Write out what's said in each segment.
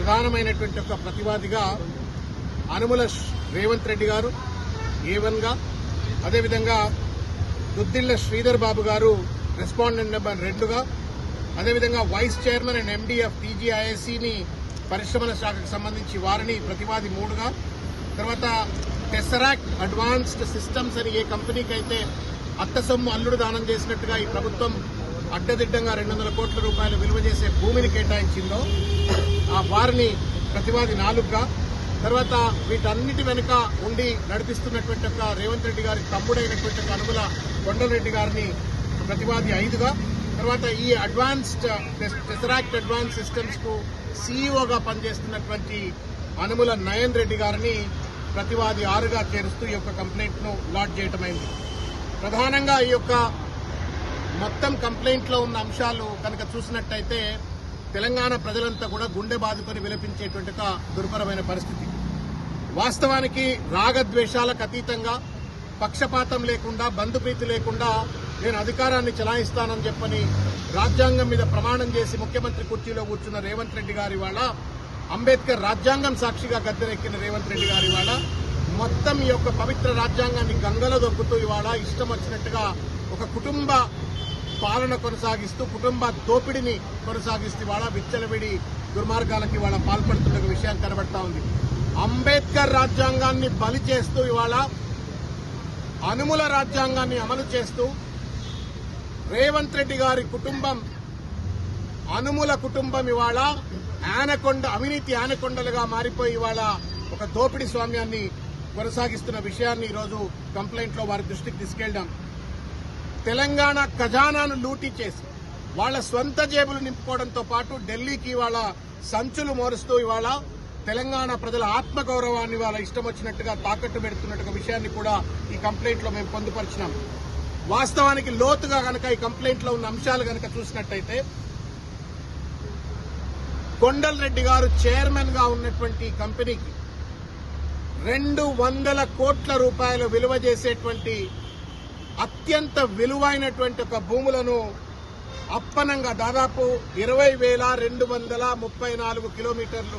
ప్రధానమైనటువంటి ఒక ప్రతివాదిగా అనుముల రేవంత్ రెడ్డి గారు A1 గా, అదేవిధంగా దుద్దిళ్ల శ్రీధర్ బాబు గారు రెస్పాండెంట్ నెంబర్ 2గా, అదేవిధంగా vice chairman and MD of TGISని పరిశ్రమల శాఖకు సంబంధించి వారిని ప్రతివాది 3గా, తర్వాత టెసరాక్ట్ అడ్వాన్స్డ్ సిస్టమ్స్ అని ఏ కంపెనీకి అయితే అత్త సొమ్ము అల్లుడు దానం చేసినట్టుగా ఈ ప్రభుత్వం అడ్డదిడ్డంగా 200 కోట్ల రూపాయలు విలువ చేసే భూమిని కేటాయించిందో ఆ వారిని ప్రతివాది 4గా, తర్వాత వీటన్నిటి వెనుక ఉండి నడిపిస్తున్నటువంటి ఒక రేవంత్ రెడ్డి గారి తమ్ముడైనటువంటి అనుముల కొండలరెడ్డి గారిని ప్రతివాది 5గా, తర్వాత ఈ అడ్వాన్స్డ్ టెసరాక్ట్ అడ్వాన్స్ సిస్టమ్స్ కు CEOగా పనిచేస్తున్నటువంటి అనుముల నయన్ రెడ్డి గారిని ప్రతివాది 6గా చేరుస్తూ ఈ యొక్క కంప్లైంట్ ను లాడ్జ్ చేయటమైంది. ప్రధానంగా ఈ యొక్క మొత్తం కంప్లైంట్ లో ఉన్న అంశాలు కనుక చూసినట్టయితే తెలంగాణ ప్రజలంతా కూడా గుండె బాదుకొని విలపించేటువంటి ఒక దుర్భరమైన పరిస్థితి. వాస్తవానికి రాగద్వేషాలకు అతీతంగా, పక్షపాతం లేకుండా, బంధుప్రీతి లేకుండా నేను అధికారాన్ని చలాయిస్తానని చెప్పని రాజ్యాంగం మీద ప్రమాణం చేసి ముఖ్యమంత్రి కుర్చీలో కూర్చున్న రేవంత్ రెడ్డి గారి వాళ్ళ, అంబేద్కర్ రాజ్యాంగం సాక్షిగా గద్దెనెక్కిన రేవంత్ రెడ్డి గారి వాళ్ళ మొత్తం ఈ యొక్క పవిత్ర రాజ్యాంగాన్ని గంగలో దొక్కుతూ ఇవాళ ఇష్టం వచ్చినట్టుగా ఒక కుటుంబ పాలన కొనసాగిస్తూ, కుటుంబ దోపిడిని కొనసాగిస్తూ ఇవాళ విచ్చలవిడి దుర్మార్గాలకి ఇవాళ పాల్పడుతున్న విషయం కనబడతా ఉంది. అంబేద్కర్ రాజ్యాంగాన్ని బలి చేస్తూ ఇవాళ అనుముల రాజ్యాంగాన్ని అమలు చేస్తూ రేవంత్ రెడ్డి గారి కుటుంబం, అనుముల కుటుంబం ఇవాళ అవినీతి ఆనకొండలుగా మారిపోయి ఇవాళ ఒక దోపిడీ స్వామ్యాన్ని కొనసాగిస్తున్న విషయాన్ని ఈరోజు కంప్లైంట్ లో వారి దృష్టికి తీసుకెళ్లాం. తెలంగాణ ఖజానాను లూటీ చేసి వాళ్ల స్వంత జేబులు నింపుకోవడంతో పాటు ఢిల్లీకి ఇవాళ సంచులు మోరుస్తూ ఇవాళ తెలంగాణ ప్రజల ఆత్మగౌరవాన్ని వాళ్ళ ఇష్టం వచ్చినట్టుగా తాకట్టు పెడుతున్నట్టుగా విషయాన్ని కూడా ఈ కంప్లైంట్ లో మేము పొందుపరిచినాం. వాస్తవానికి లోతుగా గనక ఈ కంప్లైంట్ లో ఉన్న అంశాలు గనక చూసినట్టయితే కొండలరెడ్డి గారు చైర్మన్ గా ఉన్నటువంటి కంపెనీకి 200 కోట్ల రూపాయలు విలువ చేసేటువంటి అత్యంత విలువైనటువంటి ఒక భూములను అప్పనంగా దాదాపు 20,234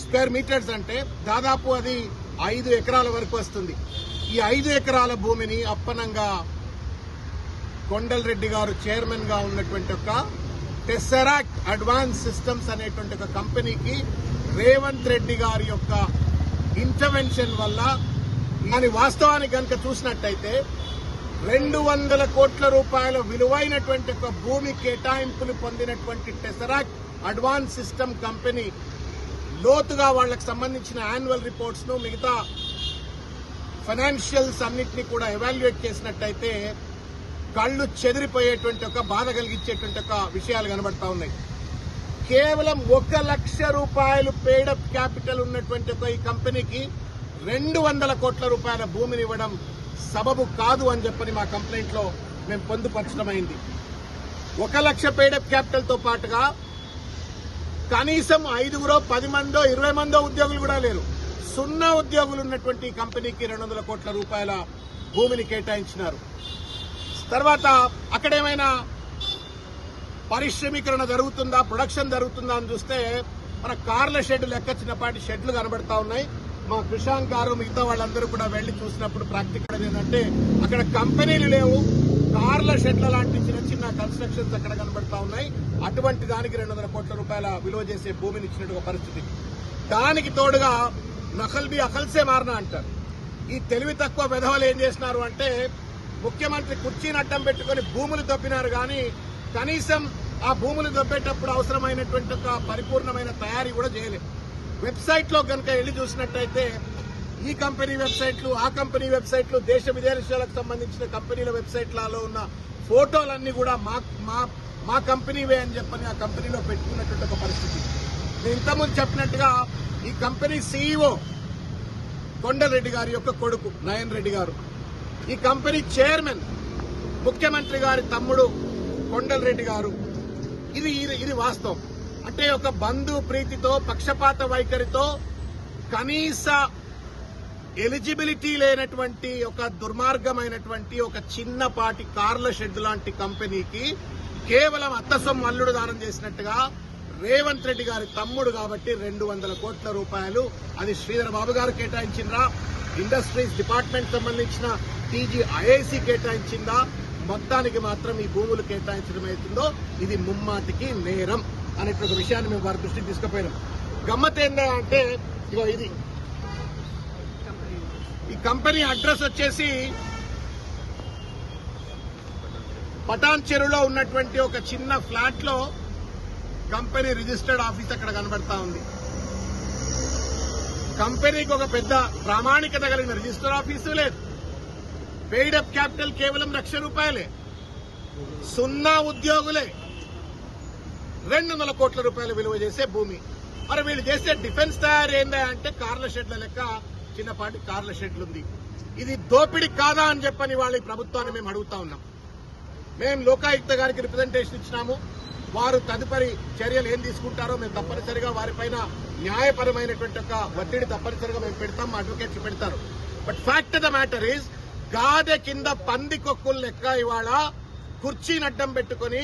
స్క్వేర్ మీటర్స్ అంటే దాదాపు అది 5 ఎకరాల వరకు వస్తుంది. ఈ 5 ఎకరాల భూమిని అప్పనంగా కొండలరెడ్డి గారు చైర్మన్ గా ఉన్నటువంటి ఒక టెసరాక్ట్ అడ్వాన్స్ సిస్టమ్స్ అనేటువంటి ఒక కంపెనీకి రేవంత్ రెడ్డి గారి యొక్క ఇంటర్వెన్షన్ వల్ల, దాని వాస్తవానికి కనుక చూసినట్టయితే 200 కోట్ల రూపాయల విలువైనటువంటి ఒక భూమి కేటాయింపులు పొందినటువంటి టెసరాక్ట్ అడ్వాన్స్ సిస్టమ్ కంపెనీ లోతుగా వాళ్లకు సంబంధించిన యాన్యువల్ రిపోర్ట్స్ ను, మిగతా ఫైనాన్షియల్స్ అన్నింటినీ కూడా ఎవాల్యుయేట్ చేసినట్టయితే కళ్లు చెదిరిపోయేటువంటి ఒక బాధ కలిగించేటువంటి ఒక విషయాలు కనబడతా ఉన్నాయి. కేవలం 1 లక్ష రూపాయలు పెయిడప్ క్యాపిటల్ ఉన్నటువంటి ఒక ఈ కంపెనీకి 200 కోట్ల రూపాయల భూమిని ఇవ్వడం సబబు కాదు అని చెప్పని మా కంప్లైంట్ లో మేము పొందుపరచడమైంది. 1 లక్ష పెయిడప్ క్యాపిటల్ తో పాటుగా కనీసం 5, 10 మందో 20 మందో ఉద్యోగులు కూడా లేరు. 0 ఉద్యోగులు ఉన్నటువంటి కంపెనీకి 200 కోట్ల రూపాయల భూమిని కేటాయించినారు. తర్వాత అక్కడేమైనా పారిశ్రామికరణ జరుగుతుందా, ప్రొడక్షన్ జరుగుతుందా అని చూస్తే మన కార్ల షెడ్ లెక్క చిన్నపాటి షెడ్లు కనబడతా ఉన్నాయి. మా కృషాంక్ గారు మిగతా వాళ్ళందరూ కూడా వెళ్లి చూసినప్పుడు ప్రాక్టికల్ ఏంటంటే అక్కడ కంపెనీలు లేవు, కార్ల షెడ్ల లాంటి చిన్న చిన్న కన్స్ట్రక్షన్స్ అక్కడ కనబడతా ఉన్నాయి. అటువంటి దానికి 200 కోట్ల రూపాయల విలువ చేసే భూమిని ఇచ్చినట్టు పరిస్థితి. దానికి తోడుగా నకల్బీ అకల్సే మారనా అంటారు. ఈ తెలివి తక్కువ వెధవలు ఏం చేసినారు అంటే ముఖ్యమంత్రి కుర్చీని అడ్డం పెట్టుకుని భూములు దొబ్బినారు కానీ కనీసం ఆ భూములు దొబ్బేటప్పుడు అవసరమైనటువంటి ఒక పరిపూర్ణమైన తయారీ కూడా చేయలేదు. వెబ్సైట్ లో కనుక వెళ్లి చూసినట్టయితే ఈ కంపెనీ వెబ్సైట్లు, ఆ కంపెనీ వెబ్సైట్లు, దేశ విదేశాలకు సంబంధించిన కంపెనీల వెబ్సైట్లలో ఉన్న ఫోటోలన్నీ కూడా మా కంపెనీవే అని చెప్పని ఆ కంపెనీలో పెట్టుకున్నటువంటి ఒక పరిస్థితి. నేను ఇంతకుముందు చెప్పినట్టుగా ఈ కంపెనీ CEO కొండలరెడ్డి గారి యొక్క కొడుకు నయన్ రెడ్డి గారు, ఈ కంపెనీ చైర్మన్ ముఖ్యమంత్రి గారి తమ్ముడు కొండలరెడ్డి గారు. ఇది వాస్తవం. అంటే ఒక బంధు ప్రీతితో, పక్షపాత వైఖరితో, కనీస ఎలిజిబిలిటీ లేనటువంటి ఒక దుర్మార్గమైనటువంటి ఒక చిన్నపాటి కార్ల షెడ్ లాంటి కంపెనీకి కేవలం అత్త సొమ్ము అల్లుడు దానం చేసినట్టుగా రేవంత్ రెడ్డి గారి తమ్ముడు కాబట్టి 200 కోట్ల రూపాయలు అది శ్రీధర్ బాబు గారు కేటాయించిందా, ఇండస్ట్రీస్ డిపార్ట్మెంట్ సంబంధించిన TGIC కేటాయించిందా, మొత్తానికి మాత్రం ఈ భూములు కేటాయించడం అవుతుందో ఇది ముమ్మాటికి నేరం అనేటువంటి విషయాన్ని మేము వారి దృష్టికి తీసుకుపోయినాం. గమ్మత్ ఏంటంటే ఇగో ఇది ఈ కంపెనీ అడ్రస్ వచ్చేసి పటాన్ చెరువులో ఉన్నటువంటి ఒక చిన్న ఫ్లాట్ లో కంపెనీ రిజిస్టర్డ్ ఆఫీస్ అక్కడ కనబడతా ఉంది. కంపెనీకి ఒక పెద్ద ప్రామాణికత కలిగిన రిజిస్టర్ ఆఫీసు లేదు. పెయిడ్ అప్ క్యాపిటల్ కేవలం ₹1,00,000. 0 ఉద్యోగులే. 200 కోట్ల రూపాయలు విలువ చేసే భూమి. మరి వీళ్ళు చేసే డిఫెన్స్ తయారు ఏందా అంటే కార్ల షెడ్ల లెక్క చిన్నపాటి కార్ల షెడ్లుంది. ఇది దోపిడీ కాదా అని చెప్పని వాళ్ళ ప్రభుత్వాన్ని మేము అడుగుతా ఉన్నాం. మేము లోకాయుక్త గారికి రిప్రజెంటేషన్ ఇచ్చినాము. వారు తదుపరి చర్యలు ఏం తీసుకుంటారో మేము తప్పనిసరిగా వారిపైన న్యాయపరమైనటువంటి ఒక ఒత్తిడి తప్పనిసరిగా మేము పెడతాం, మా అడ్వకేట్లు పెడతారు. But fact of the matter is గాదె కింద పంది కొక్కులు లెక్క ఇవాళ కుర్చీని అడ్డం పెట్టుకుని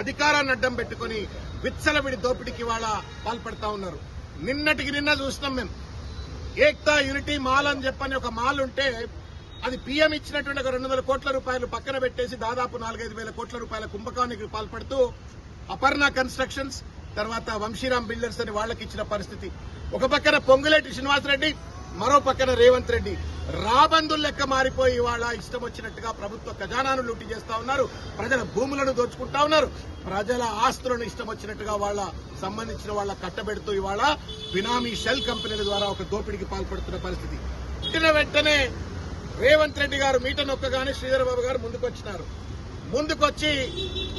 అధికారాన్ని అడ్డం పెట్టుకుని విచ్చలవిడి దోపిడీకి ఇవాళ పాల్పడతా ఉన్నారు. నిన్నటికి నిన్న చూస్తున్నాం మేము. ఏక్తా యూనిటీ మాల్ అని చెప్పని ఒక మాల్ ఉంటే అది PM ఇచ్చినటువంటి ఒక 200 కోట్ల రూపాయలు పక్కన పెట్టేసి దాదాపు 4-5 వేల కోట్ల రూపాయల కుంభకానికి పాల్పడుతూ అపర్ణ కన్స్ట్రక్షన్స్ తర్వాత వంశీరామ్ బిల్డర్స్ అని వాళ్ళకి ఇచ్చిన పరిస్థితి. ఒక పక్కన పొంగులేటి శ్రీనివాసరెడ్డి, మరో పక్కన రేవంత్ రెడ్డి రాబందులు లెక్క మారిపోయి ఇవాళ ఇష్టం వచ్చినట్టుగా ప్రభుత్వ ఖజానాను లూటీ చేస్తా ఉన్నారు, ప్రజల భూములను దోచుకుంటా ఉన్నారు, ప్రజల ఆస్తులను ఇష్టం వచ్చినట్టుగా వాళ్ళ సంబంధించిన వాళ్ళ కట్టబెడుతూ ఇవాళ బినామీ షెల్ కంపెనీల ద్వారా ఒక దోపిడీకి పాల్పడుతున్న పరిస్థితి. పుట్టిన వెంటనే రేవంత్ రెడ్డి గారు మీట నొక్కగానే శ్రీధర్ బాబు గారు ముందుకొచ్చి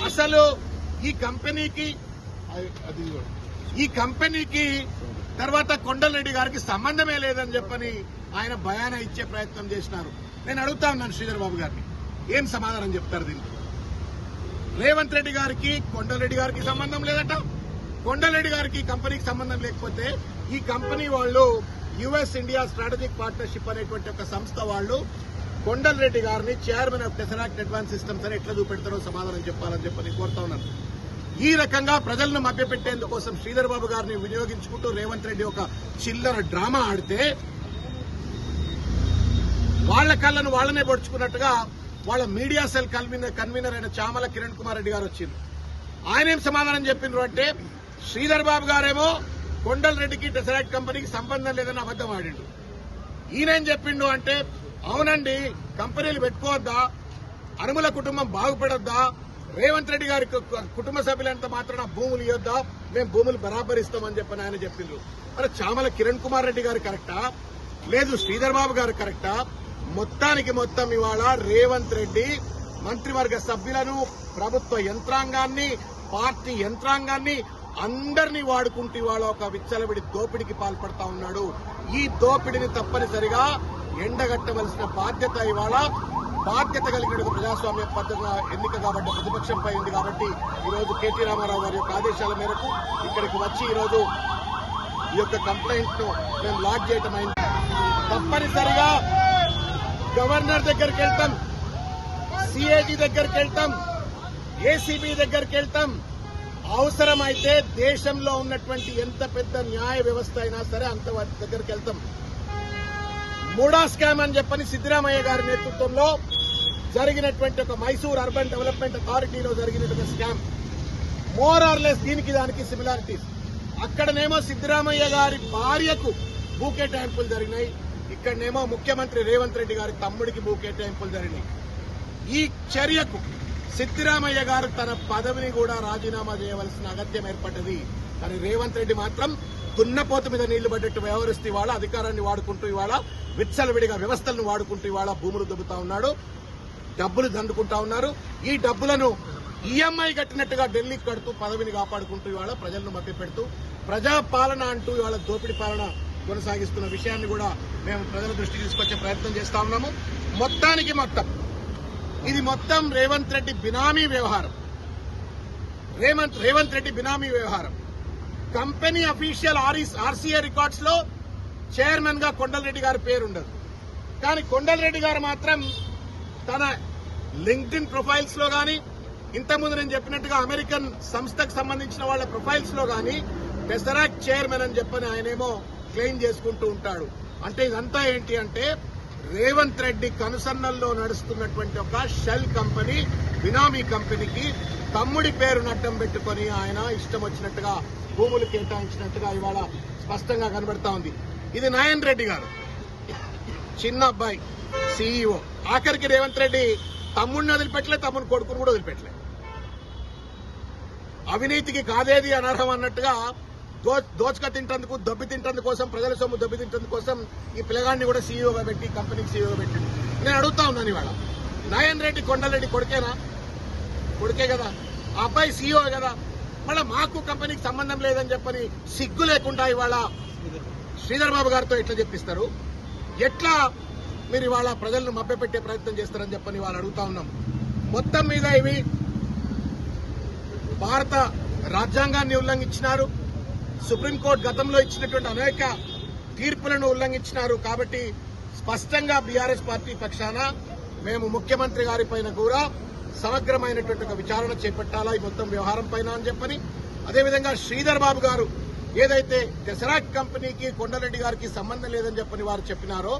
అసలు ఈ కంపెనీకి తర్వాత కొండలరెడ్డి గారికి సంబంధమే లేదని చెప్పని ఆయన బయానా ఇచ్చే ప్రయత్నం చేసినారు. నేను అడుగుతా ఉన్నాను శ్రీధర్ బాబు గారిని, ఏం సమాధానం చెప్తారు దీనికి? రేవంత్ రెడ్డి గారికి కొండలరెడ్డి గారికి సంబంధం లేదట. కొండలరెడ్డి గారికి కంపెనీకి సంబంధం లేకపోతే ఈ కంపెనీ వాళ్ళు US ఇండియా స్ట్రాటజిక్ పార్ట్నర్షిప్ అనేటువంటి ఒక సంస్థ వాళ్ళు కొండలరెడ్డి గారిని చైర్మన్ ఆఫ్ టెసరాక్ట్ అడ్వాన్స్ సిస్టమ్స్ అని ఎట్లా చూపెడతారో సమాధానం చెప్పాలని చెప్పని కోరుతా ఉన్నాను. ఈ రకంగా ప్రజలను మభ్యపెట్టేందుకోసం శ్రీధర్ బాబు గారిని వినియోగించుకుంటూ రేవంత్ రెడ్డి ఒక చిల్లర డ్రామా ఆడితే వాళ్ల కళ్ళను వాళ్లనే పొడుచుకున్నట్టుగా వాళ్ళ మీడియా సెల్ కన్వీనర్ అయిన చామల కిరణ్ కుమార్ రెడ్డి గారు వచ్చిండ్రు. ఆయన ఏం సమాధానం చెప్పిండ్రు అంటే శ్రీధర్ బాబు గారేమో కొండలరెడ్డికి టెసరాక్ట్ కంపెనీకి సంబంధం లేదని అబద్దం ఆడిండు. ఈయనేం చెప్పిండు అంటే అవునండి కంపెనీలు పెట్టుకోవద్దా, అనుముల కుటుంబం బాగుపడొద్దా, రేవంత్ రెడ్డి గారి కుటుంబ సభ్యులంతా మాత్రం భూములు ఇవ్వద్దా, మేము భూములు బరాబరిస్తామని చెప్పని ఆయన చెప్పిండ్రు. మరి చామల కిరణ్ కుమార్ రెడ్డి గారు కరెక్టా, లేదు శ్రీధర్ బాబు గారు కరెక్టా? మొత్తానికి మొత్తం ఇవాళ రేవంత్ రెడ్డి మంత్రివర్గ సభ్యులను, ప్రభుత్వ యంత్రాంగాన్ని, పార్టీ యంత్రాంగాన్ని అందరినీ వాడుకుంటూ ఇవాళ ఒక విచ్చలవిడి దోపిడీకి పాల్పడతా ఉన్నాడు. ఈ దోపిడీని తప్పనిసరిగా ఎండగట్టవలసిన బాధ్యత ఇవాళ బాధ్యత కలిగిన ప్రజాస్వామ్య పద్ధతిగా ఎన్నిక కాబట్టి ప్రతిపక్షంపై ఉంది. కాబట్టి ఈరోజు KT రామారావు గారి యొక్క ఆదేశాల మేరకు ఇక్కడికి వచ్చి ఈరోజు ఈ యొక్క కంప్లైంట్ ను మేము లాడ్జ్ చేయటం అయింది. తప్పనిసరిగా గవర్నర్ దగ్గరికి వెళ్తాం, CAG దగ్గరికి వెళ్తాం, ACB దగ్గరికి వెళ్తాం, అవసరమైతే దేశంలో ఉన్నటువంటి ఎంత పెద్ద న్యాయ వ్యవస్థ అయినా సరే అంత వాటి దగ్గరికి వెళ్తాం. మూడా స్కామ్ అని చెప్పని సిద్దరామయ్య గారి నేతృత్వంలో జరిగినటువంటి ఒక మైసూర్ అర్బన్ డెవలప్మెంట్ అథారిటీలో జరిగినటువంటి స్కామ్ మోర్ ఆర్ లెస్ దీనికి దానికి సిమిలారిటీస్. అక్కడనేమో సిద్దరామయ్య గారి భార్యకు భూ కేటాయింపులు జరిగినాయి, ఇక్కడనేమో ముఖ్యమంత్రి రేవంత్ రెడ్డి గారి తమ్ముడికి భూ కేటాయింపులు జరిగినాయి. ఈ చర్యకు సిద్దరామయ్య గారు తన పదవిని కూడా రాజీనామా చేయవలసిన అగత్యం ఏర్పడ్డది. కానీ రేవంత్ రెడ్డి మాత్రం దున్నపోతు మీద నీళ్లు పడ్డట్టు వ్యవహరిస్తూ ఇవాళ అధికారాన్ని వాడుకుంటూ ఇవాళ విచ్చలవిడిగా వ్యవస్థలను వాడుకుంటూ ఇవాళ భూములు దొబ్బుతా ఉన్నాడు, డబ్బులు దండుకుంటా ఉన్నారు. ఈ డబ్బులను EMI కట్టినట్టుగా ఢిల్లీకి కడుతూ పదవిని కాపాడుకుంటూ ఇవాళ ప్రజలను మభ్యపెడుతూ ప్రజాపాలన అంటూ ఇవాళ దోపిడీ పాలన కొనసాగిస్తున్న విషయాన్ని కూడా మేము ప్రజల దృష్టికి తీసుకొచ్చే ప్రయత్నం చేస్తా ఉన్నాము. మొత్తానికి ఇది మొత్తం రేవంత్ రెడ్డి బినామీ వ్యవహారం. రేవంత్ రెడ్డి బినామీ వ్యవహారం. కంపెనీ అఫీషియల్ RCA రికార్డ్స్ లో చైర్మన్ గా కొండలరెడ్డి గారి పేరుండదు. కానీ కొండలరెడ్డి గారు మాత్రం తన లింక్డ్ఇన్ ప్రొఫైల్స్ లో గాని, ఇంతకుముందు నేను చెప్పినట్టుగా అమెరికన్ సంస్థకు సంబంధించిన వాళ్ళ ప్రొఫైల్స్ లో గానీ టెసరాక్ట్ చైర్మన్ అని చెప్పని ఆయనేమో క్లెయిమ్ చేసుకుంటూ ఉంటాడు. అంటే ఇదంతా ఏంటి అంటే రేవంత్ రెడ్డి కనుసన్నల్లో నడుస్తున్నటువంటి ఒక షెల్ కంపెనీ, బినామీ కంపెనీకి తమ్ముడి పేరును అడ్డం పెట్టుకుని ఆయన ఇష్టం వచ్చినట్టుగా భూములు కేటాయించినట్టుగా ఇవాళ స్పష్టంగా కనబడతా ఉంది. ఇది నారాయణ రెడ్డి గారు, చిన్న అబ్బాయి, సీఈఓ. ఆఖరికి రేవంత్ రెడ్డి తమ్ముడిని వదిలిపెట్టలే, తమ్ముని కొడుకును కూడా వదిలిపెట్టలే. అవినీతికి కాదేది అనర్హం అన్నట్టుగా దోచుక తింటందుకు, దెబ్బి తింటందుకు కోసం, ప్రజల సొమ్ము దెబ్బి తింటందుకు కోసం ఈ పిల్లగాడిని కూడా సీఈఓగా పెట్టి, కంపెనీకి సీఈఓగా పెట్టింది. నేను అడుగుతా ఉన్నాను ఇవాళ, నారాయణ రెడ్డి కొండలరెడ్డి కొడుకేనా? కొడుకే కదా. ఆ అబ్బాయి సీఈఓ కదా. మళ్ళీ మాకు కంపెనీకి సంబంధం లేదని చెప్పని సిగ్గు లేకుండా ఇవాళ శ్రీధర్ బాబు గారితో ఎట్లా చెప్పిస్తారు? ఎట్లా మీరు ఇవాళ ప్రజలను మభ్యపెట్టే ప్రయత్నం చేస్తారని చెప్పని వాళ్ళు అడుగుతా ఉన్నాం. మొత్తం మీద ఇవి భారత రాజ్యాంగాన్ని ఉల్లంఘించినారు, సుప్రీంకోర్టు గతంలో ఇచ్చినటువంటి అనేక తీర్పులను ఉల్లంఘించినారు. కాబట్టి స్పష్టంగా బీఆర్ఎస్ పార్టీ పక్షాన మేము ముఖ్యమంత్రి గారి పైన కూడా సమగ్రమైనటువంటి ఒక విచారణ చేపట్టాలా ఈ మొత్తం వ్యవహారం పైన అని చెప్పని, అదేవిధంగా శ్రీధర్ బాబు గారు ఏదైతే టెసరాక్ట్ కంపెనీకి కొండరెడ్డి గారికి సంబంధం లేదని చెప్పని వారు చెప్పినారో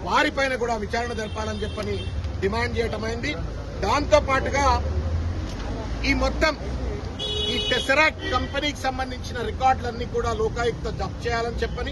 వారిపైన కూడా విచారణ జరపాలని చెప్పని డిమాండ్ చేయటమైంది. దాంతో పాటుగా ఈ మొత్తం ఈ టెసరాక్ట్ కంపెనీకి సంబంధించిన రికార్డులన్నీ కూడా లోకాయుక్త జప్తు చేయాలని చెప్పని